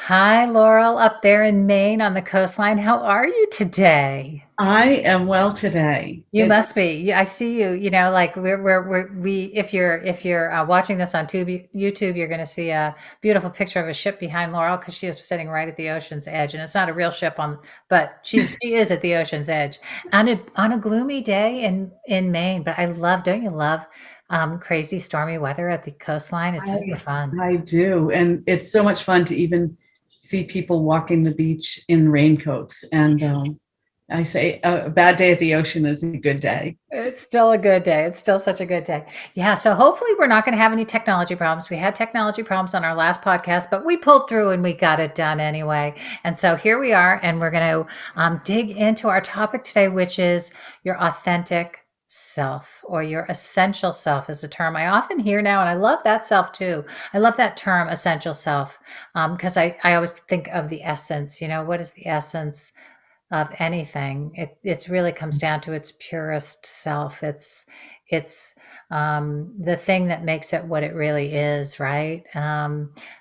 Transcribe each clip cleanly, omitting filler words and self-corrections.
Hi, Laurel, up there in Maine on the coastline. How are you today? I am well today. You must be. I see you. Like if you're watching this on YouTube, you're going to see a beautiful picture of a ship behind Laurel because she is sitting right at the ocean's edge, and it's not a real ship but she is at the ocean's edge on a gloomy day in Maine. But I love. Don't you love crazy stormy weather at the coastline? It's super I fun. I do, and it's so much fun to even see people walking the beach in raincoats. And I say a bad day at the ocean is a good day. It's still a good day. It's still such a good day. Yeah. So hopefully we're not going to have any technology problems. We had technology problems on our last podcast, but we pulled through and we got it done anyway. And so here we are, and we're going to dig into our topic today, which is your authentic self or your essential self is a term I often hear now. And I love that self too. I love that term, essential self, because I always think of the essence. What is the essence of anything? It's really comes down to its purest self. It's the thing that makes it what it really is, right?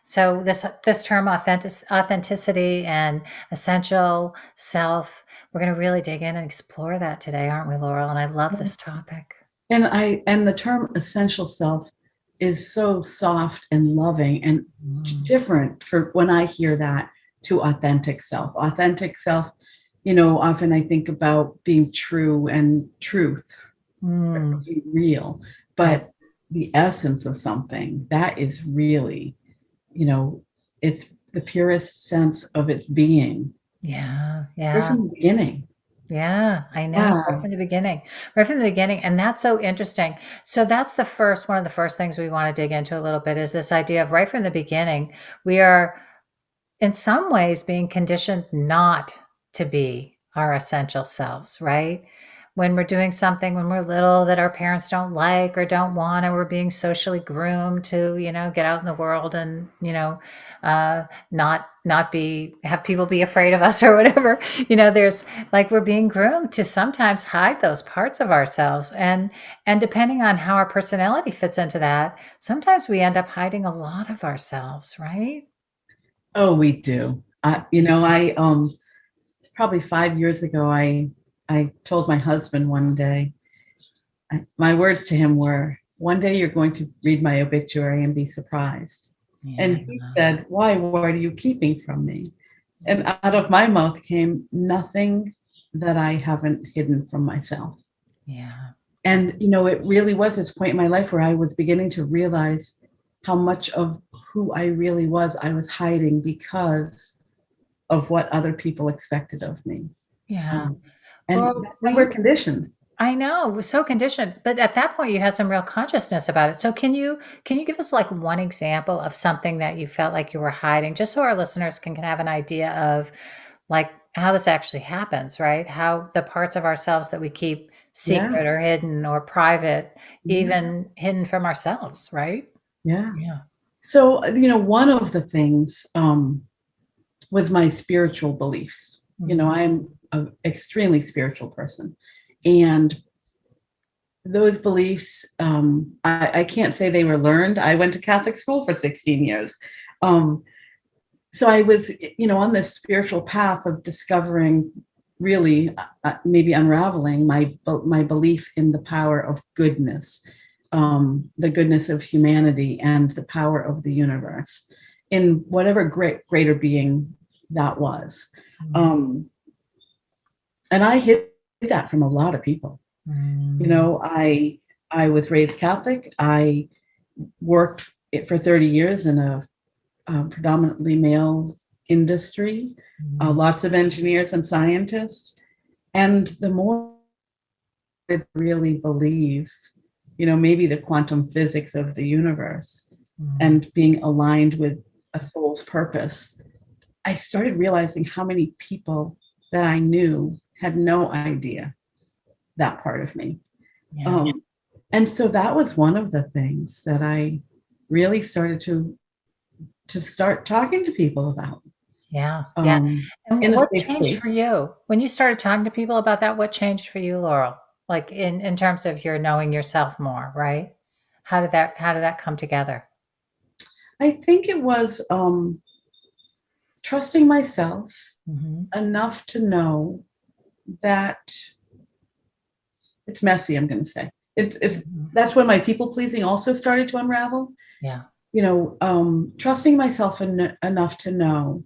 So this term authenticity and essential self, we're going to really dig in and explore that today, aren't we, Laurel? And I love this topic. And the term essential self is so soft and loving and Mm, different for when I hear that to authentic self. Authentic self, often I think about being true and truth, mm, being real, yeah, but the essence of something that is really, you know, it's the purest sense of its being. yeah, Right yeah. from the beginning. Yeah, I know, right Yeah. from the beginning. Right from the beginning. And that's so interesting. So that's one of the first things we want to dig into a little bit is this idea of right from the beginning, we are in some ways being conditioned not to be our essential selves, right? When we're doing something when we're little that our parents don't like or don't want, or we're being socially groomed to, get out in the world and, not be have people be afraid of us or whatever. There's like we're being groomed to sometimes hide those parts of ourselves. And depending on how our personality fits into that, sometimes we end up hiding a lot of ourselves, right? Oh, we do. I probably 5 years ago, I told my husband one day, my words to him were, "One day you're going to read my obituary and be surprised." Yeah. And he said, "Why? What are you keeping from me?" And out of my mouth came, "Nothing that I haven't hidden from myself." Yeah. And it really was this point in my life where I was beginning to realize how much of who I really was I was hiding because of what other people expected of me. Yeah. Um, and Laurel, that's how we're conditioned. I know, we're so conditioned, but at that point you had some real consciousness about it. So can you give us like one example of something that you felt like you were hiding, just so our listeners can have an idea of like how this actually happens, right? How the parts of ourselves that we keep Yeah. secret or hidden or private, Mhm. even hidden from ourselves, right? Yeah. Yeah. So, one of the things was my spiritual beliefs. Mhm. I'm an extremely spiritual person. And those beliefs, I can't say they were learned. I went to Catholic school for 16 years. Um, so I was, on this spiritual path of discovering, really, maybe unraveling my belief in the power of goodness, the goodness of humanity, and the power of the universe, in whatever greater being that was. Mhm. Um, and I hid that from a lot of people. You Mhm. know, I I was raised Catholic. I worked for 30 years in a predominantly male industry, Mhm. lots of engineers and scientists. And the more I really believe, maybe the quantum physics of the universe Mhm. and being aligned with a soul's purpose, I started realizing how many people that I knew had no idea that part of me. Yeah. Um, and so that was one of the things that I really started to start talking to people about, Yeah. Yeah. um, And in a what safe changed space. for you? When you started talking to people about that, what changed for you, Laurel? Like in terms of your knowing yourself more, right? How did that come together? I think it was trusting myself Mm-hmm. enough to know that it's messy, I'm going to say. It's Mm-hmm. That's when my people pleasing also started to unravel. Yeah. Trusting myself enough to know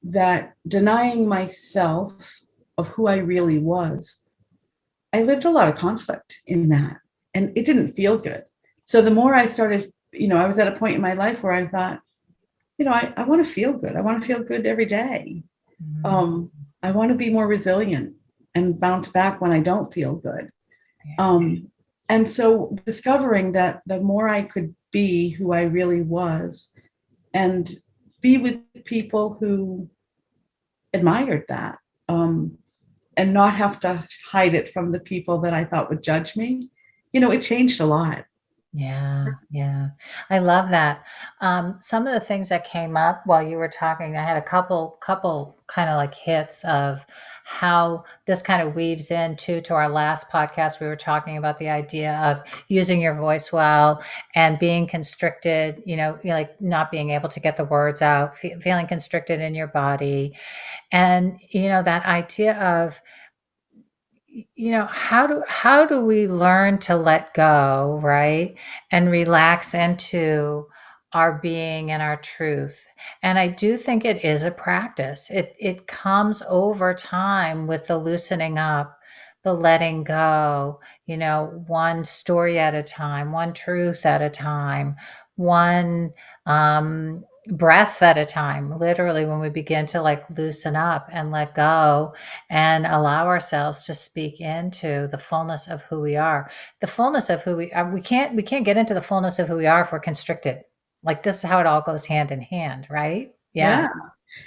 that denying myself of who I really was, I lived a lot of conflict in that, and it didn't feel good. So the more I started, I was at a point in my life where I thought, I want to feel good. I want to feel good every day. Mm-hmm. Um, I want to be more resilient and bounce back when I don't feel good. Yeah. Um, and so discovering that the more I could be who I really was and be with people who admired that, and not have to hide it from the people that I thought would judge me, it changed a lot. Yeah, yeah. I love that. Some of the things that came up while you were talking, I had a couple kind of like hits of how this kind of weaves into to our last podcast. We were talking about the idea of using your voice well and being constricted, like not being able to get the words out, feeling constricted in your body. And, that idea of how do we learn to let go, right, and relax into our being and our truth? And I do think it is a practice. It comes over time with the loosening up, the letting go, one story at a time, one truth at a time, one breath at a time. Literally, when we begin to like loosen up and let go and allow ourselves to speak into the fullness of who we are. The fullness of who we are. We can't get into the fullness of who we are if we're constricted. Like, this is how it all goes hand in hand, right? Yeah. Yeah.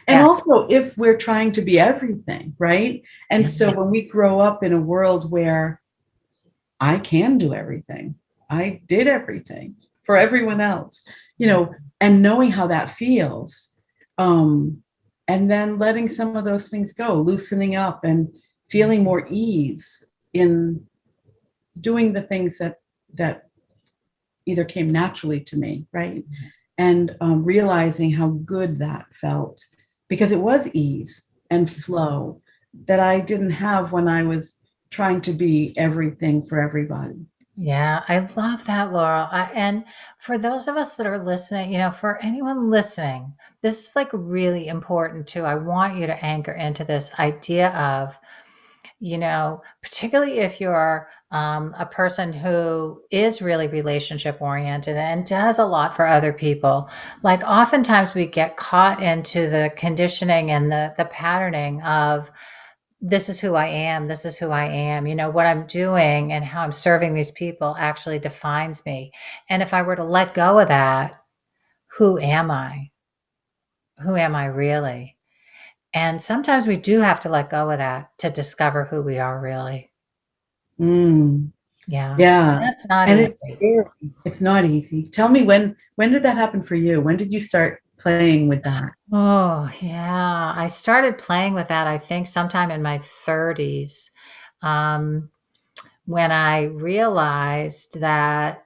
And Yeah. also, if we're trying to be everything, right? And so Yeah. when we grow up in a world where I can do everything, I did everything for everyone else, and knowing how that feels, um, and then letting some of those things go, loosening up and feeling more ease in doing the things that either came naturally to me, right? And realizing how good that felt, because it was ease and flow that I didn't have when I was trying to be everything for everybody. Yeah, I love that, Laurel. And for those of us that are listening, for anyone listening, this is like really important too. I want you to anchor into this idea of, particularly if you're a person who is really relationship oriented and does a lot for other people. Like, oftentimes we get caught into the conditioning and the patterning of, this is who I am. This is who I am. What I'm doing and how I'm serving these people actually defines me. And if I were to let go of that, who am I? Who am I really? And sometimes we do have to let go of that to discover who we are really. Mm, Yeah. yeah. That's not And it's easy. scary. It's not easy. Tell me, when did that happen for you? When did you start playing with that? Oh, yeah. I started playing with that, I think, sometime in my 30s, um, when I realized that,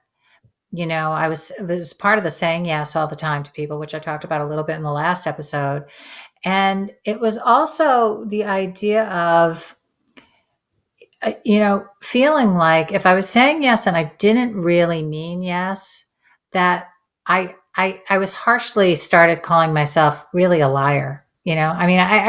it was part of the saying yes all the time to people, which I talked about a little bit in the last episode. And it was also the idea of, feeling like if I was saying yes and I didn't really mean yes, that I was harshly started calling myself really a liar. I mean, I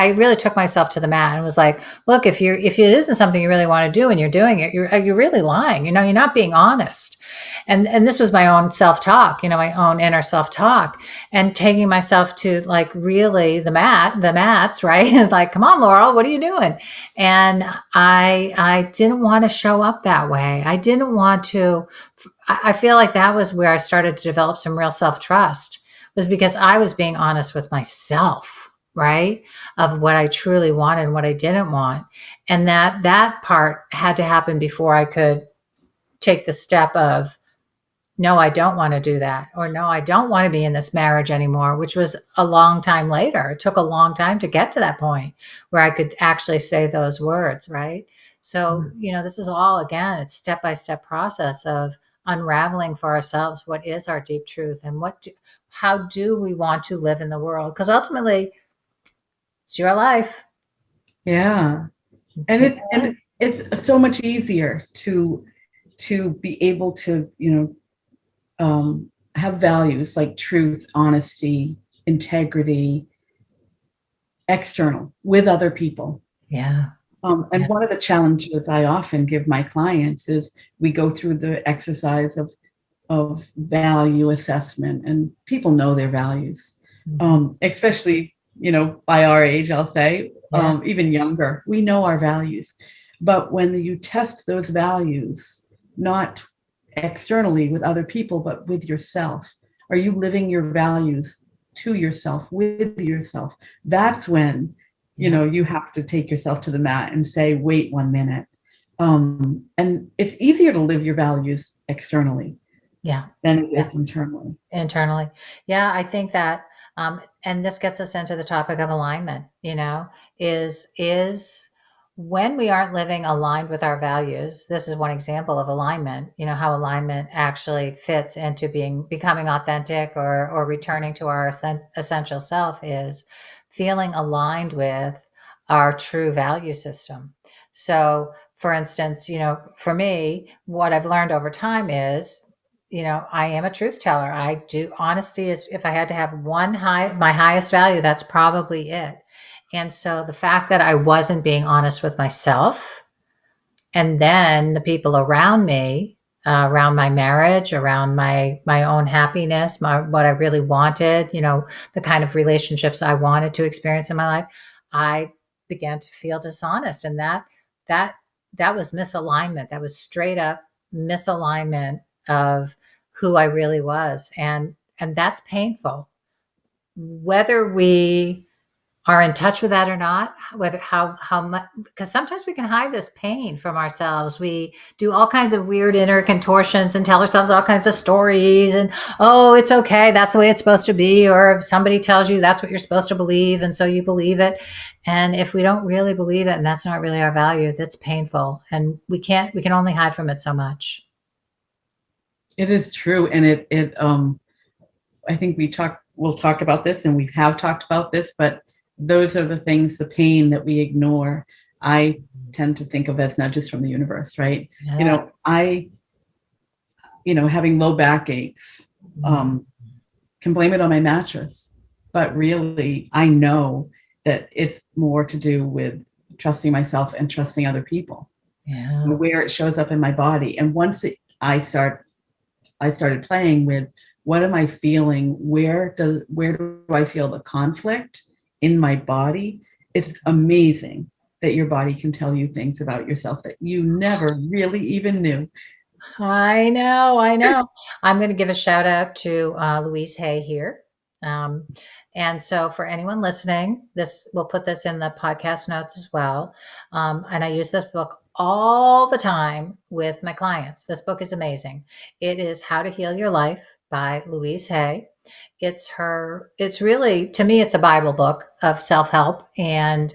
really took myself to the mat and was like, look, if it isn't something you really want to do and you're doing it, you're really lying. You're not being honest. And this was my own self-talk, my own inner self-talk, and taking myself to like really the mats, right? It's like, come on, Laurel, what are you doing? And I didn't want to show up that way. I didn't want to. I feel like that was where I started to develop some real self-trust, was because I was being honest with myself, right? Of what I truly wanted and what I didn't want. And that part had to happen before I could take the step of, no, I don't want to do that. Or no, I don't want to be in this marriage anymore, which was a long time later. It took a long time to get to that point where I could actually say those words, right? So, this is all, again, it's step by step process of unraveling for ourselves what is our deep truth and how do we want to live in the world? Because ultimately, it's your life. Yeah. And Take it it. and it's so much easier to be able to, have values like truth, honesty, integrity, external with other people. Yeah. And Yeah. one of the challenges I often give my clients is we go through the exercise of value assessment, and people know their values, Mhm. especially by our age. I'll say Yeah. even younger, we know our values, but when you test those values, not externally with other people, but with yourself, are you living your values to yourself, with yourself? That's when Yeah. you have to take yourself to the mat and say, wait 1 minute. And it's easier to live your values externally Yeah. than it Yeah. is internally. Internally. Yeah, I think that, and this gets us into the topic of alignment, is when we aren't living aligned with our values. This is one example of alignment, how alignment actually fits into becoming authentic, or returning to our essential self, is feeling aligned with our true value system. So, for instance, for me, what I've learned over time is, I am a truth teller. I do. Honesty is, if I had to have my highest value, that's probably it. And so the fact that I wasn't being honest with myself, and then the people around me, around my marriage, around my own happiness, what I really wanted, the kind of relationships I wanted to experience in my life, I began to feel dishonest. And that that was misalignment. That was straight up misalignment of who I really was. And that's painful. Whether we are in touch with that or not, whether how much, because sometimes we can hide this pain from ourselves. We do all kinds of weird inner contortions and tell ourselves all kinds of stories, and, oh, it's okay, that's the way it's supposed to be. Or if somebody tells you that's what you're supposed to believe, and so you believe it. And if we don't really believe it, and that's not really our value, that's painful. And we can only hide from it so much. It is true, and I think we'll talk about this, and we have talked about this, but those are the things, the pain that we ignore. I tend to think of as nudges from the universe, right? Yes. I having low back aches, Mm. um, can blame it on my mattress, but really I know that it's more to do with trusting myself and trusting other people, Yeah. and where it shows up in my body. And once I started playing with, what am I feeling? Where do I feel the conflict in my body? It's amazing that your body can tell you things about yourself that you never really even knew. I know, I know. I'm going to give a shout out to Louise Hay here. Um, and so, for anyone listening, we'll put this in the podcast notes as well. And I use this book all the time with my clients. This book is amazing. It is How to Heal Your Life by Louise Hay. It's really, to me, it's a Bible book of self help and,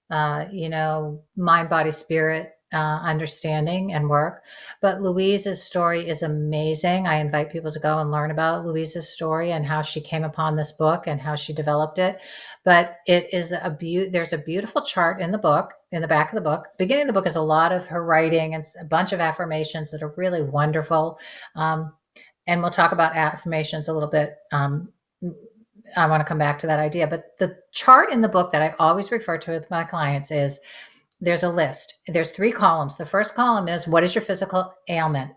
mind, body, spirit, understanding and work. But Louise's story is amazing. I invite people to go and learn about Louise's story and how she came upon this book and how she developed it. But it is there's a beautiful chart in the book, in the back of the book. Beginning of the book is a lot of her writing and a bunch of affirmations that are really wonderful. Um, and we'll talk about affirmations a little bit. I want to come back to that idea. But the chart in the book that I always refer to with my clients is, there's a list. There's 3 columns. The first column is, what is your physical ailment?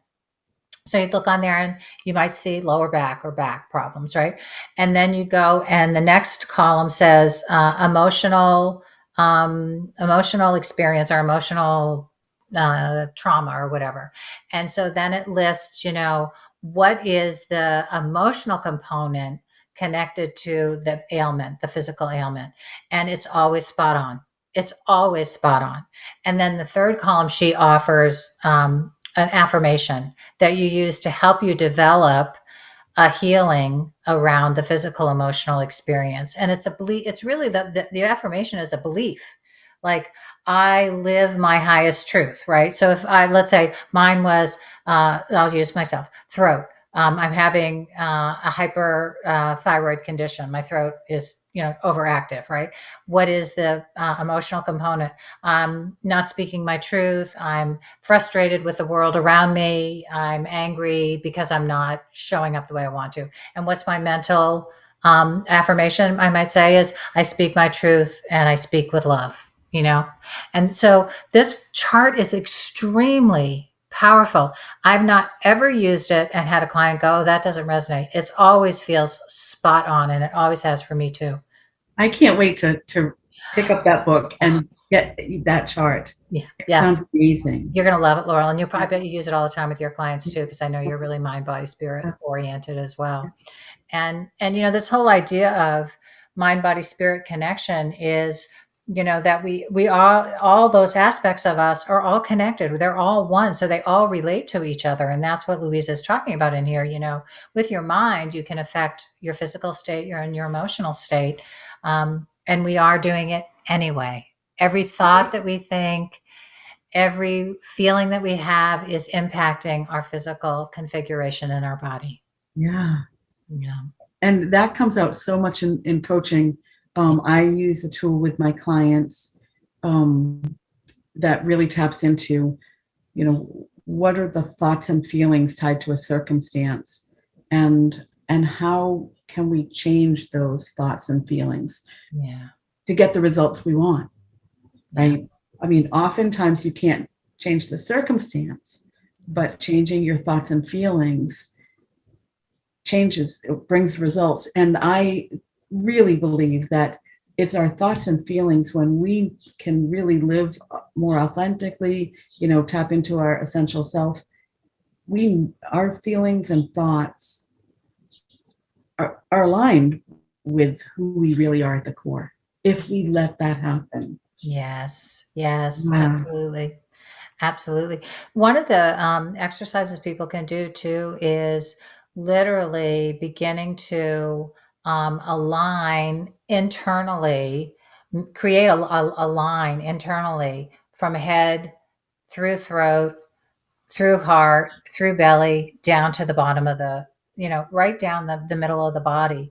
So you look on there and you might see lower back or back problems, right? And then you go, and the next column says emotional experience, or emotional trauma, or whatever. And so then it lists, what is the emotional component connected to the ailment, the physical ailment. And it's always spot on. It's always spot on. And then the third column, she offers an affirmation that you use to help you develop a healing around the physical emotional experience. And it's a belief. It's really the affirmation is a belief. Like, I live my highest truth, right? So if let's say mine was, I'll use myself, throat. I'm having a hyperthyroid condition. My throat is, overactive, right? What is the emotional component? I'm not speaking my truth. I'm frustrated with the world around me. I'm angry because I'm not showing up the way I want to. And what's my mental affirmation, I might say, is I speak my truth and I speak with love, you know? And so this chart is extremely powerful. I've not ever used it and had a client go, oh, that doesn't resonate. It always feels spot on, and it always has for me too. I can't wait to pick up that book and get that chart. Yeah. It Yeah. sounds amazing. You're going to love it, Laurel. And I bet you use it all the time with your clients too, because I know you're really mind, body, spirit oriented as well. And this whole idea of mind, body, spirit connection is, that we all those aspects of us are all connected. They're all one. So they all relate to each other. And that's what Louise is talking about in here. With your mind, you can affect your physical state, your emotional state. And we are doing it anyway. Every thought that we think, every feeling that we have is impacting our physical configuration in our body. Yeah. Yeah. And that comes out so much in coaching. I use a tool with my clients that really taps into, what are the thoughts and feelings tied to a circumstance, and how can we change those thoughts and feelings to get the results we want, right? Yeah. I mean, oftentimes you can't change the circumstance, but changing your thoughts and feelings it brings results. And I really believe that it's our thoughts and feelings when we can really live more authentically, tap into our essential self. Our feelings and thoughts are aligned with who we really are at the core, if we let that happen. Yes, absolutely. Absolutely. One of the exercises people can do too is literally beginning to align internally, create a line internally from head through throat, through heart, through belly, down to the bottom of right down the middle of the body.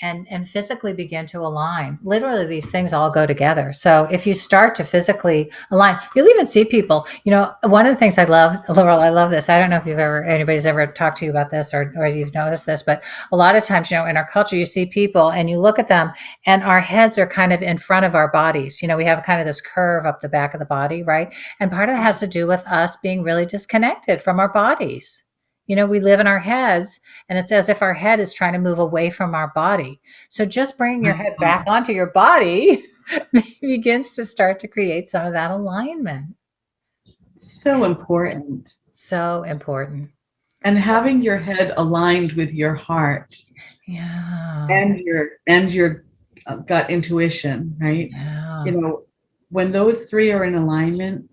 And physically begin to align. Literally, these things all go together. So if you start to physically align, you'll even see people. One of the things I love, Laurel, I love this. I don't know if anybody's ever talked to you about this or you've noticed this, but a lot of times, in our culture, you see people and you look at them and our heads are kind of in front of our bodies. We have kind of this curve up the back of the body, right? And part of that has to do with us being really disconnected from our bodies. We live in our heads, and it's as if our head is trying to move away from our body. So just bringing your head back onto your body begins to start to create some of that alignment. So important. So important. And having your head aligned with your heart. Yeah. And your gut intuition, right? Yeah. When those three are in alignment,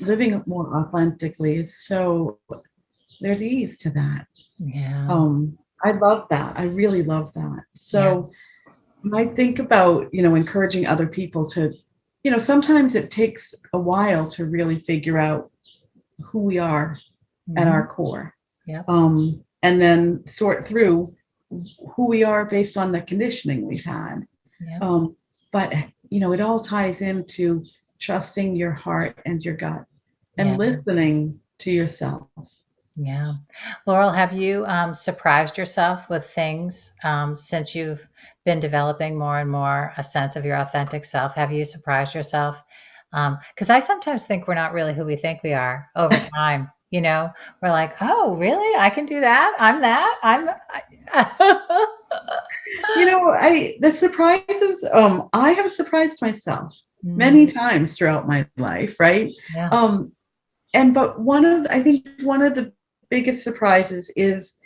living more authentically, there's ease to that. Yeah. I love that. I really love that. So when I think about, encouraging other people to, sometimes it takes a while to really figure out who we are at our core. Yeah. And then sort through who we are based on the conditioning we've had. Yeah. But, it all ties into trusting your heart and your gut and listening to yourself. Yeah. Laurel, have you surprised yourself with things since you've been developing more and more a sense of your authentic self? Have you surprised yourself? Because I sometimes think we're not really who we think we are over time. We're like, oh, really? I can do that. I'm that. The surprises, I have surprised myself many times throughout my life, right? Yeah. But I think one of the biggest surprises is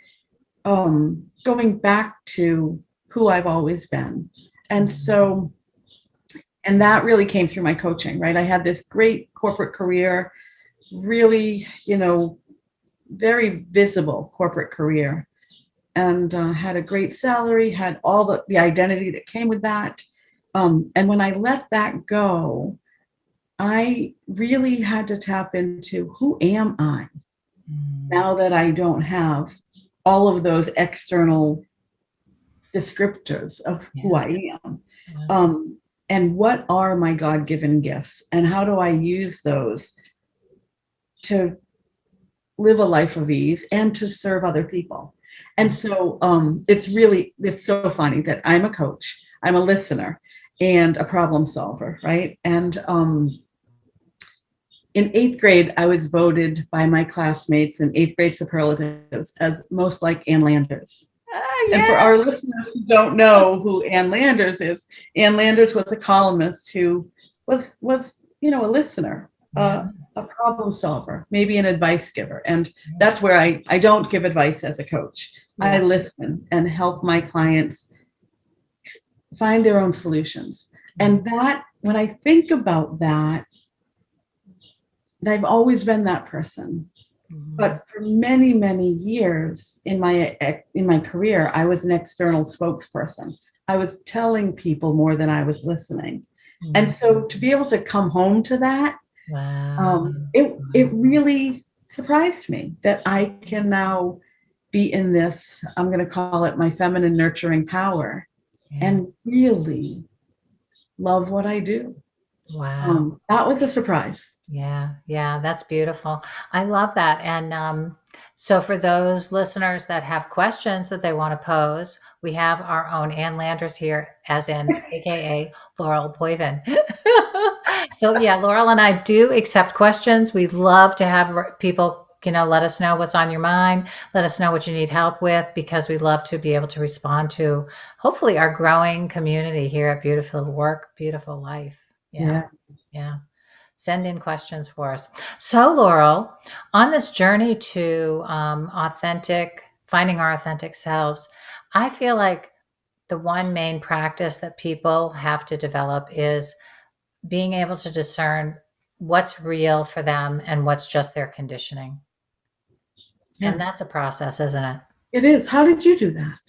going back to who I've always been. And that really came through my coaching, right? I had this great corporate career, really, very visible corporate career, and had a great salary, had all the identity that came with that. And when I let that go, I really had to tap into, who am I? now that I don't have all of those external descriptors of who I am. And what are my God-given gifts? And how do I use those to live a life of ease and to serve other people? And so it's so funny that I'm a coach, I'm a listener, and a problem solver, right? And in 8th grade, I was voted by my classmates in 8th grade superlatives as most like Ann Landers. And for our listeners who don't know who Ann Landers is, Ann Landers was a columnist who was a listener, a problem solver, maybe an advice giver. And that's where I don't give advice as a coach. I listen and help my clients find their own solutions. And that, when I think about that, I've always been that person. But for many, many years in my career, I was an external spokesperson. I was telling people more than I was listening. And so to be able to come home to that, it really surprised me that I can now be in this, I'm going to call it my feminine nurturing power, and really love what I do. Wow. That was a surprise. Yeah, that's beautiful. I love that. And so for those listeners that have questions that they want to pose, we have our own Ann Landers here, as in AKA Laurel Boyven. So yeah, Laurel and I do accept questions. We'd love to have people, let us know what's on your mind. Let us know what you need help with, because we love to be able to respond to hopefully our growing community here at Beautiful Work, Beautiful Life. Yeah. Send in questions for us. So, Laurel, on this journey to finding our authentic selves, I feel like the one main practice that people have to develop is being able to discern what's real for them and what's just their conditioning. And that's a process, isn't it? It is. How did you do that?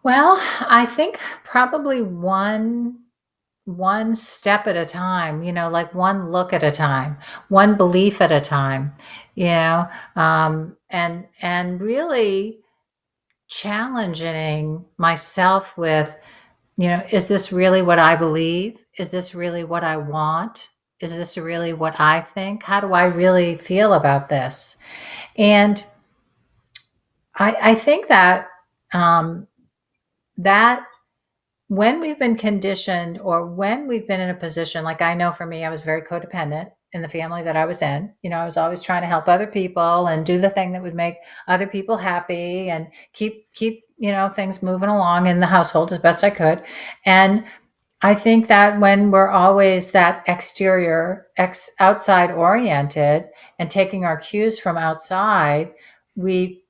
Well, I think probably one step at a time, like one look at a time, one belief at a time, and really challenging myself with, is this really what I believe? Is this really what I want? Is this really what I think? How do I really feel about this? And I think that that when we've been conditioned, or when we've been in a position, like I know for me, I was very codependent in the family that I was in. I was always trying to help other people and do the thing that would make other people happy and keep things moving along in the household as best I could. And I think that when we're always that outside oriented and taking our cues from outside, we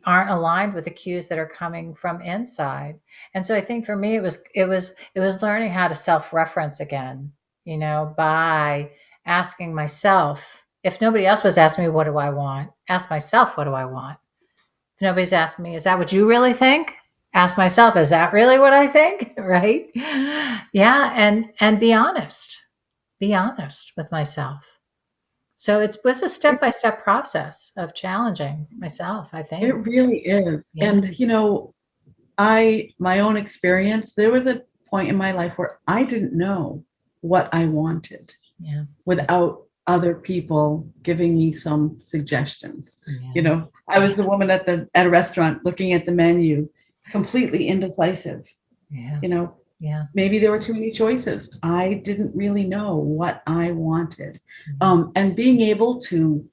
aren't aligned with the cues that are coming from inside. And so I think for me, it was learning how to self-reference again, by asking myself, if nobody else was asking me, what do I want? Ask myself, what do I want? If nobody's asking me, is that what you really think? Ask myself, is that really what I think? Right? Yeah. And be honest with myself. So it was a step-by-step process of challenging myself, I think. It really is. Yeah. And, my own experience, there was a point in my life where I didn't know what I wanted without other people giving me some suggestions. I was the woman at a restaurant looking at the menu, completely indecisive. Maybe there were too many choices. I didn't really know what I wanted. And being able to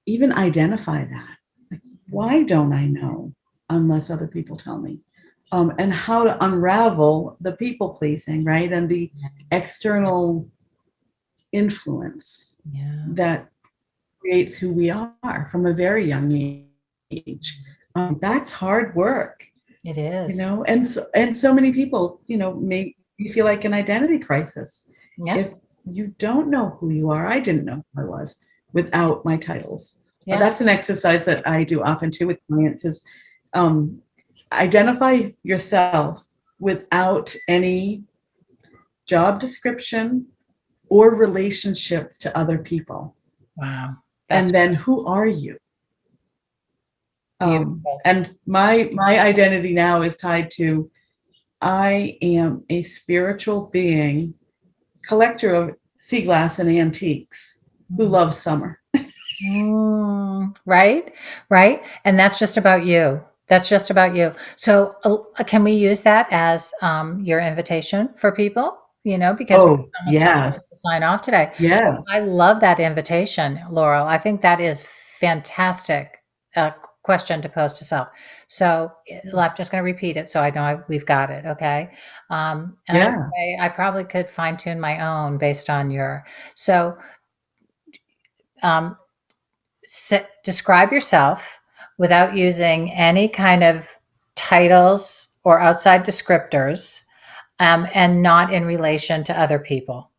even identify that, like, why don't I know unless other people tell me? And how to unravel the people pleasing, right? And the external influence that creates who we are from a very young age. That's hard work. It is. And so many people, make you feel like an identity crisis. If you don't know who you are, I didn't know who I was without my titles. That's an exercise that I do often too with clients, is identify yourself without any job description or relationship to other people. Wow. That's And then who are you? beautiful. And my identity now is tied to I am a spiritual being, collector of sea glass and antiques, who Mm. loves summer. Right, right. And that's just about you. That's just about you. So, can we use that as your invitation for people? Because it's Oh, almost time for yeah. us to sign off today. So, Yeah. I love that invitation, Laurel. I think that is fantastic question to pose to self. So, I'm just going to repeat it so I know we've got it. Okay. And I would Yeah. say I probably could fine tune my own based on your. So, um, describe yourself without using any kind of titles or outside descriptors, and not in relation to other people.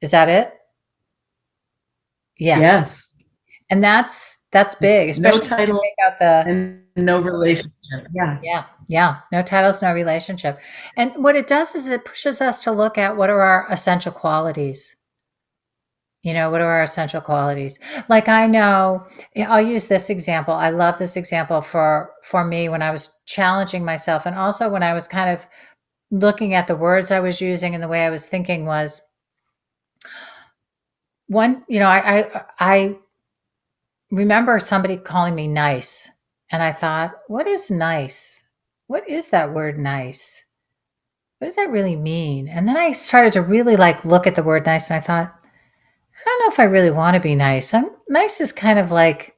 Is that it? Yeah. Yes. And that's big, No especially when you title take out the and no relationship. Yeah. yeah, yeah, no titles, no relationship. And what it does is it pushes us to look at what are our essential qualities. What are our essential qualities? Like I know, I'll use this example. I love this example for me when I was challenging myself, and also when I was kind of looking at the words I was using and the way I was thinking was one. I remember somebody calling me nice, and I thought, what is nice? What is that word nice? What does that really mean? And then I started to really like look at the word nice, and I thought, I don't know if I really want to be nice. Nice is kind of like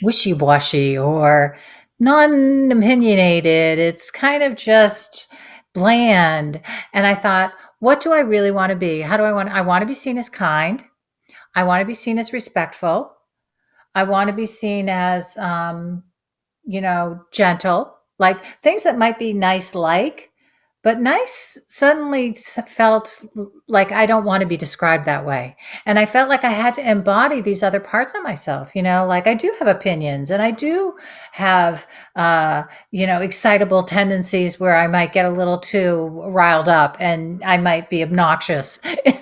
wishy-washy or non-opinionated. It's kind of just bland. And I thought, what do I really want to be? How do I want to be seen as kind. I want to be seen as respectful. I want to be seen as, gentle, like things that might be nice, but nice suddenly felt like I don't want to be described that way. And I felt like I had to embody these other parts of myself, like I do have opinions and I do have, excitable tendencies where I might get a little too riled up and I might be obnoxious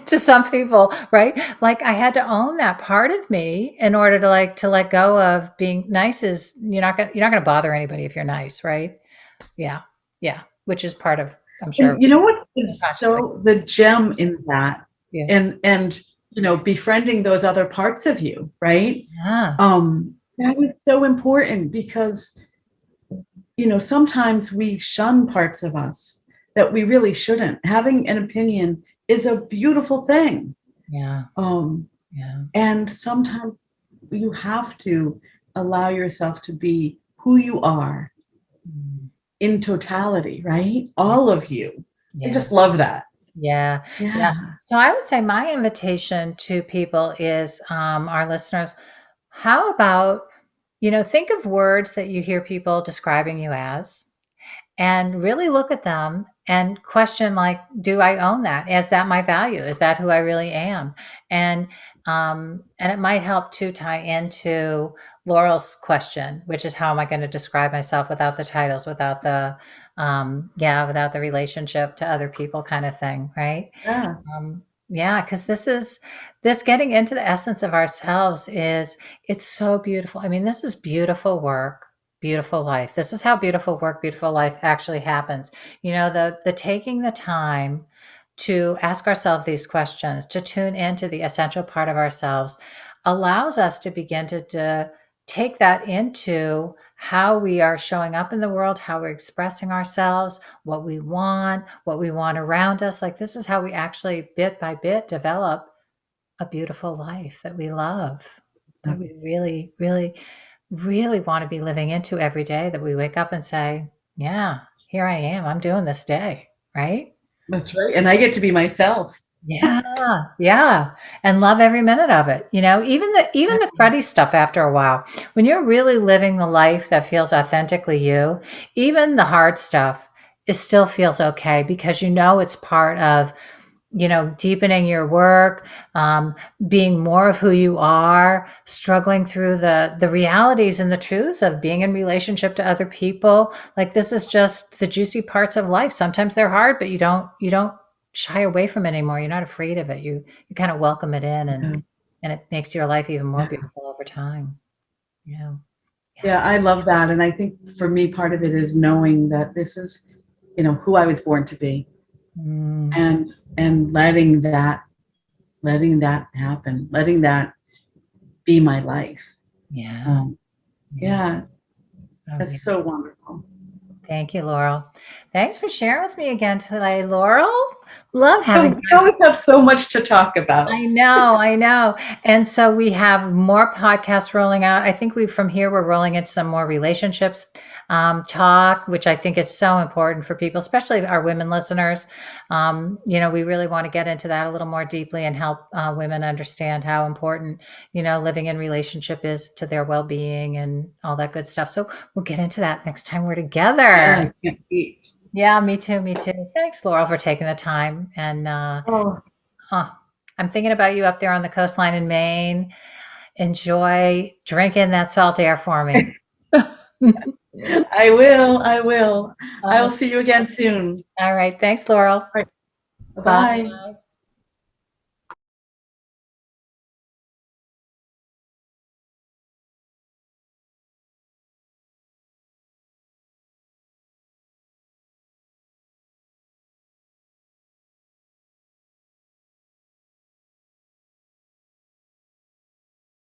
to some people, right? Like I had to own that part of me in order to let go of being nice is you're not going to bother anybody if you're nice, right? Yeah. Yeah. Which is part of, I'm sure, And you know what is consciously. so the gem in that, Yeah. and befriending those other parts of you, right? Yeah. That is so important because sometimes we shun parts of us that we really shouldn't. Having an opinion is a beautiful thing. Yeah. Um, Yeah. and sometimes you have to allow yourself to be who you are Mm. in totality, right? Yeah. All of you. I Yeah. just love that. Yeah. Yeah. Yeah. So I would say my invitation to people is, our listeners, how about, think of words that you hear people describing you as, and really look at them and question, like, do I own that? Is that my value? Is that who I really am? And it might help to tie into Laurel's question, which is how am I going to describe myself without the titles, without the relationship to other people kind of thing, right? Yeah. Yeah, because this getting into the essence of ourselves it's so beautiful. I mean, this is beautiful work, beautiful life. This is how beautiful work, beautiful life actually happens. The taking the time to ask ourselves these questions, to tune into the essential part of ourselves, allows us to begin to take that into how we are showing up in the world, how we're expressing ourselves, what we want around us. Like this is how we actually bit by bit develop a beautiful life that we love, that we really, really, really want to be living into every day, that we wake up and say, yeah, here I am. I'm doing this day, right? That's right. And I get to be myself. Yeah, yeah, and love every minute of it. Even the cruddy stuff after a while, when you're really living the life that feels authentically you, even the hard stuff is still feels okay because it's part of deepening your work, being more of who you are, struggling through the realities and the truths of being in relationship to other people. Like this is just the juicy parts of life. Sometimes they're hard, but you don't shy away from it anymore. You're not afraid of it. You kind of welcome it in, and Yeah. and it makes your life even more Yeah. beautiful over time. Yeah. Yeah. Yeah, I love that. And I think for me, part of it is knowing that this is, who I was born to be, Mm, and letting that happen, letting that be my life. yeah. Um, Yeah. yeah, Oh, yeah. that's so wonderful. Thank you, Laurel. Thanks for sharing with me again today, Laurel. Love So having we time. always have so much to talk I about. know, I know. And so we have more podcasts rolling out. I think from here, we're rolling into some more relationships talk, which I think is so important for people, especially our women listeners. We really want to get into that a little more deeply and help women understand how important, living in relationship is to their well-being and all that good stuff. So we'll get into that next time we're Yeah, together. I can't wait. Yeah, me too, me too. Thanks, Laurel, for taking the time. And Oh, oh, I'm thinking about you up there on the coastline in Maine. Enjoy drinking that salt air for me. I will. I will. I Uh, will see you again soon. all right. Thanks, Laurel. All right. Bye. Bye-bye.